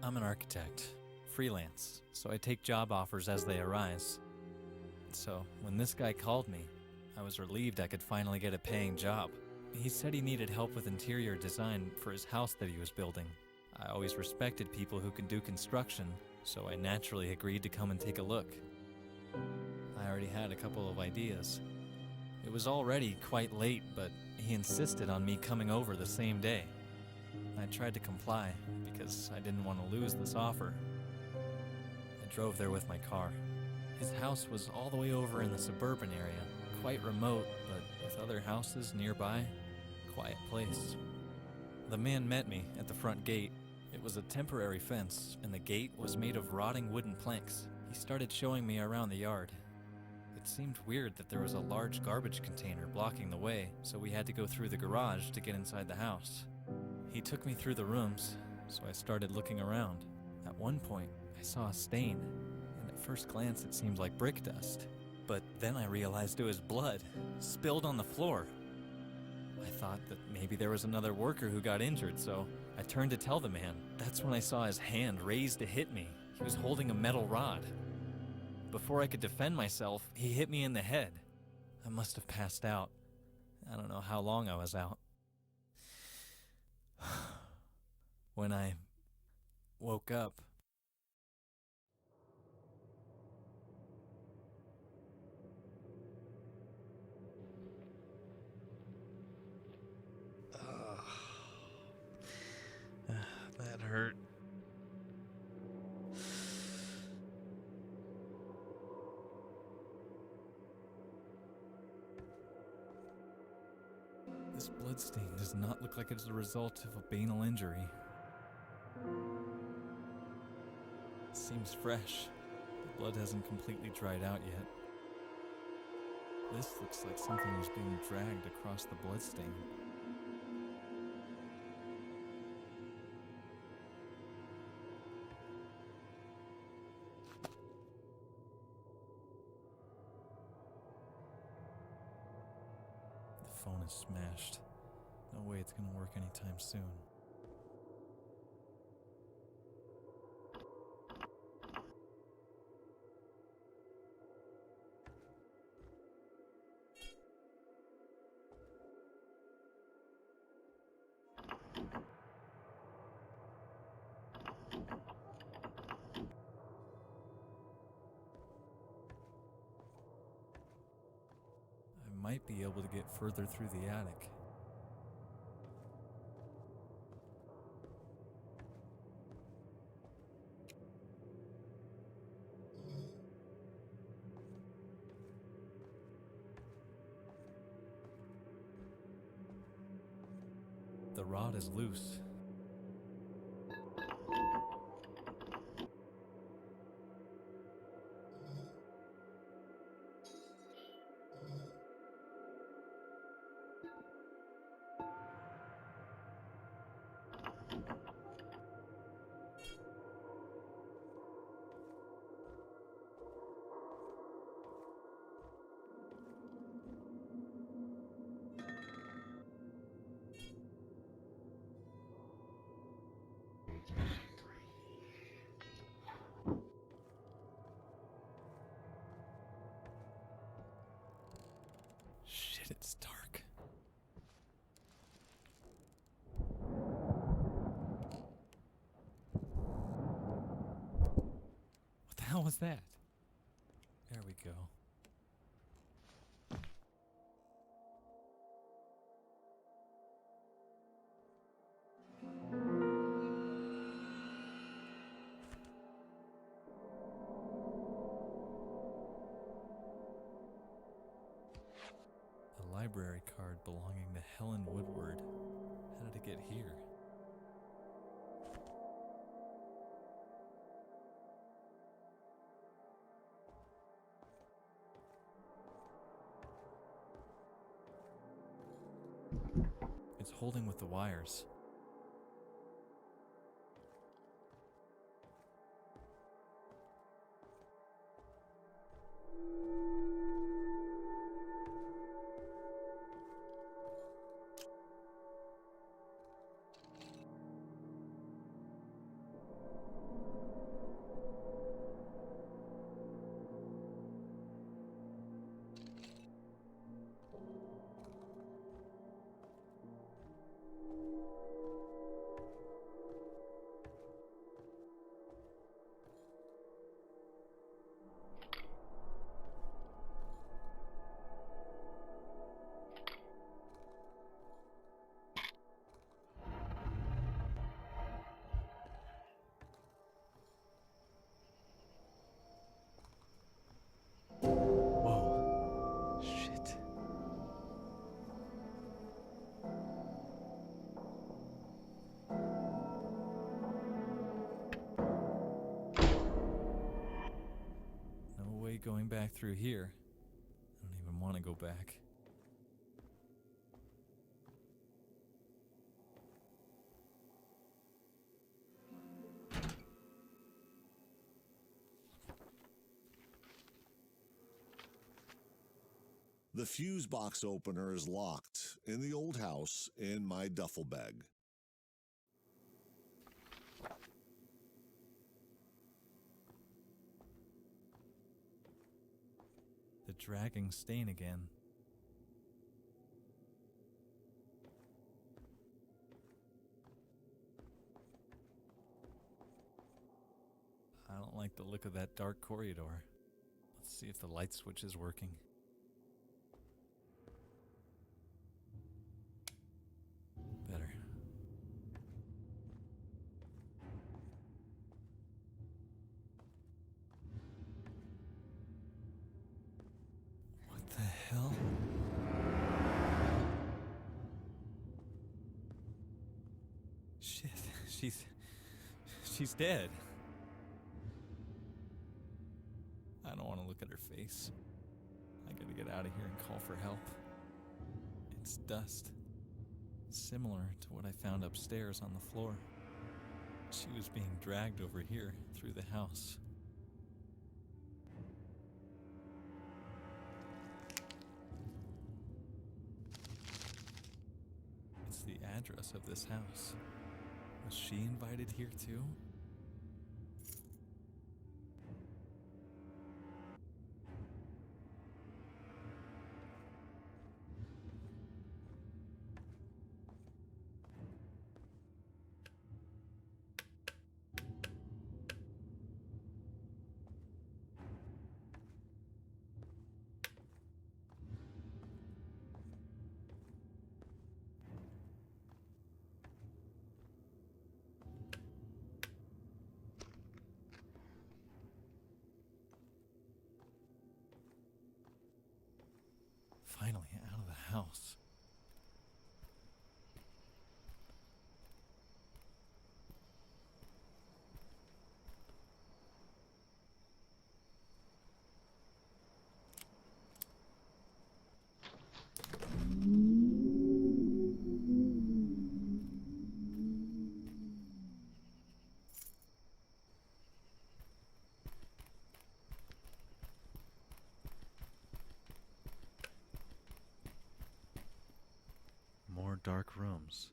I'm an architect, freelance, so I take job offers as they arise. So when this guy called me, I was relieved I could finally get a paying job. He said he needed help with interior design for his house that he was building. I always respected people who can do construction, so I naturally agreed to come and take a look. I already had a couple of ideas. It was already quite late, but he insisted on me coming over the same day. I tried to comply because I didn't want to lose this offer. I drove there with my car. His house was all the way over in the suburban area, quite remote, but with other houses nearby, quiet place. The man met me at the front gate. It was a temporary fence, and the gate was made of rotting wooden planks. He started showing me around the yard. It seemed weird that there was a large garbage container blocking the way, so we had to go through the garage to get inside the house. He took me through the rooms, so I started looking around. At one point, I saw a stain, and at first glance it seemed like brick dust. But then I realized it was blood, spilled on the floor. I thought that maybe there was another worker who got injured, so I turned to tell the man. That's when I saw his hand raised to hit me. He was holding a metal rod. Before I could defend myself, he hit me in the head. I must have passed out. I don't know how long I was out. When I woke up, that hurt. This bloodstain does not look like it's a result of a banal injury. It seems fresh. The blood hasn't completely dried out yet. This looks like something was being dragged across the bloodstain. The phone is smashed. No way it's gonna work anytime soon. I might be able to get further through the attic. The rod is loose. Shit, it's dark. What the hell was that? There we go. A library card belonging to Helen Woodward. How did it get here? It's holding with the wires. going back through here. I don't even want to go back. The fuse box opener is locked in the old house in my duffel bag. The dragging stain again. I don't like the look of that dark corridor. Let's see if the light switch is working. Better. What the hell? Shit, she's dead. I don't want to look at her face. I gotta get out of here and call for help. It's dust. Similar to what I found upstairs on the floor. She was being dragged over here through the house. It's the address of this house. Was she invited here too? Finally out of the house. More dark rooms.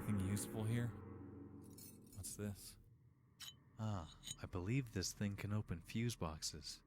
Anything useful here? What's this? Ah, I believe this thing can open fuse boxes.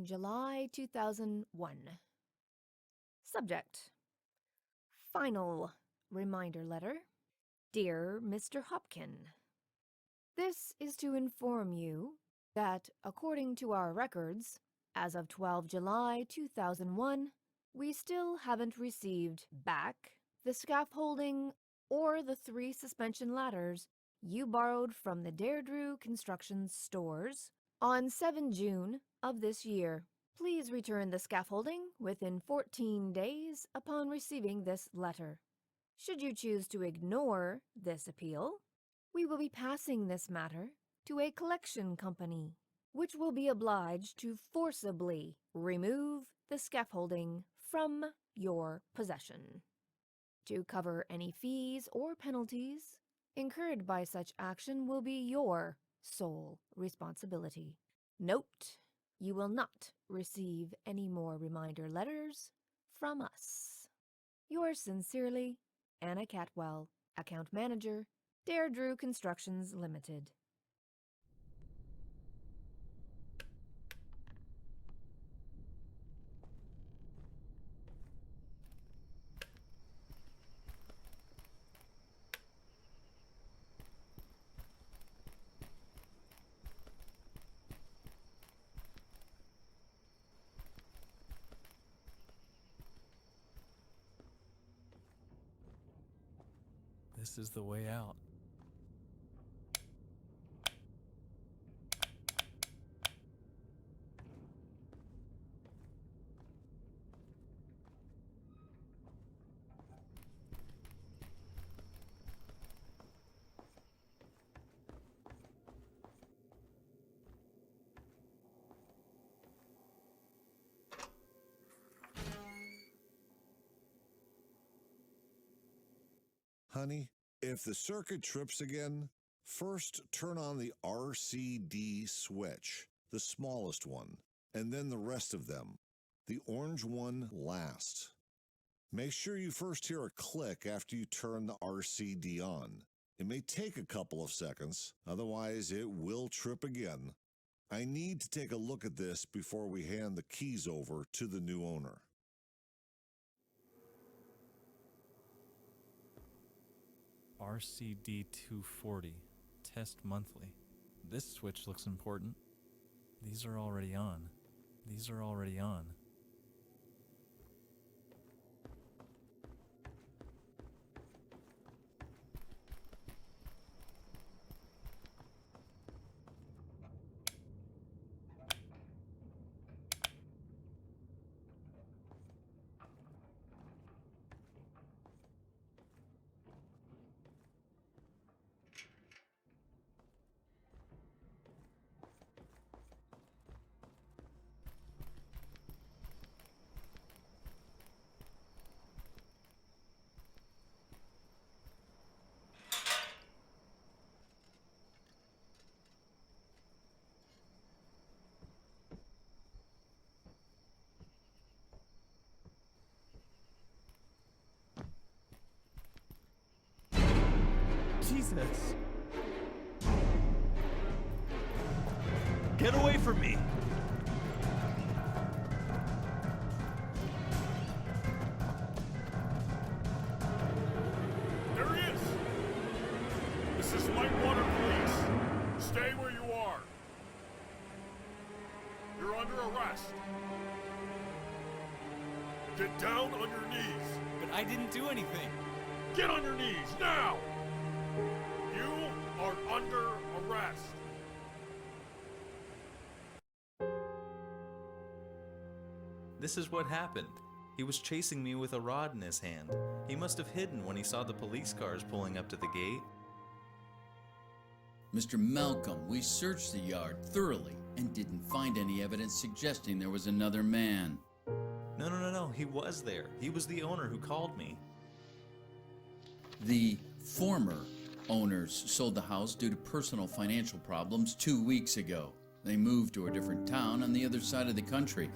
July 2001. Subject: Final reminder letter. Dear Mr. Hopkin, this is to inform you that, according to our records, as of 12 July 2001, we still haven't received back the scaffolding or the 3 suspension ladders you borrowed from the Deirdre Construction stores on 7 June of this year. Please return the scaffolding within 14 days upon receiving this letter. Should you choose to ignore this appeal, we will be passing this matter to a collection company. which will be obliged to forcibly remove the scaffolding from your possession. To cover any fees or penalties incurred by such action will be your sole responsibility. Note, you will not receive any more reminder letters from us. Yours sincerely, Anna Catwell, Account Manager, Dare Drew Constructions Limited. This is the way out. Honey, if the circuit trips again, first turn on the RCD switch, the smallest one, and then the rest of them. The orange one last. Make sure you first hear a click after you turn the RCD on. It may take a couple of seconds, otherwise it will trip again. I need to take a look at this before we hand the keys over to the new owner. RCD 240. Test monthly. This switch looks important. These are already on. These are already on. Jesus! Get away from me! There he is! This is Whitewater Police. Stay where you are. You're under arrest. Get down on your knees. But I didn't do anything! Get on your knees, now! You are under arrest. This is what happened. He was chasing me with a rod in his hand. He must have hidden when he saw the police cars pulling up to the gate. Mr. Malcolm, we searched the yard thoroughly and didn't find any evidence suggesting there was another man. No, he was there. He was the owner who called me. The former owners sold the house due to personal financial problems 2 weeks ago. They moved to a different town on the other side of the country.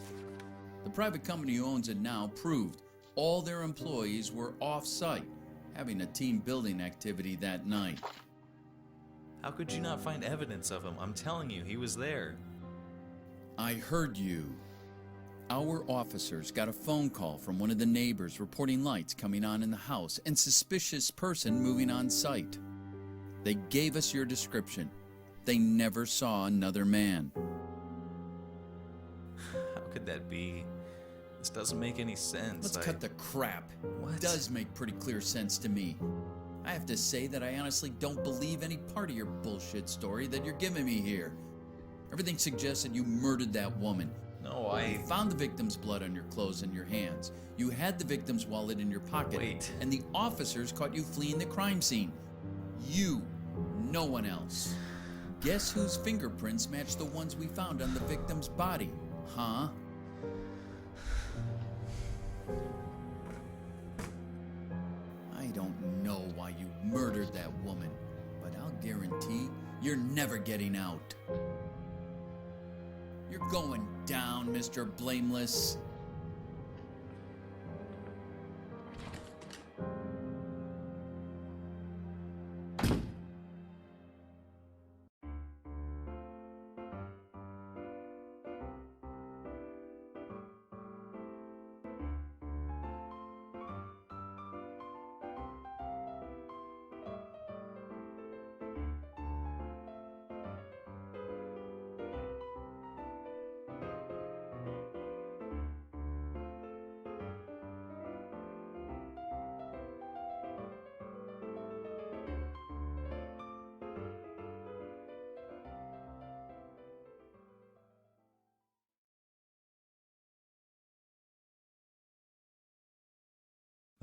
The private company who owns it now proved all their employees were off-site, having a team building activity that night. How could you not find evidence of him? I'm telling you, he was there. I heard you. Our officers got a phone call from one of the neighbors reporting lights coming on in the house and suspicious person moving on site. They gave us your description. They never saw another man. How could that be? This doesn't make any sense. Let's cut the crap. What? It does make pretty clear sense to me. I have to say that I honestly don't believe any part of your bullshit story that you're giving me here. Everything suggests that you murdered that woman. No, You found the victim's blood on your clothes and your hands. You had the victim's wallet in your pocket. Wait. And the officers caught you fleeing the crime scene. You, no one else. Guess whose fingerprints match the ones we found on the victim's body, huh? I don't know why you murdered that woman, but I'll guarantee you're never getting out. You're going down, Mr. Blameless.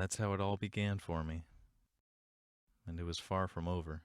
That's how it all began for me. And it was far from over.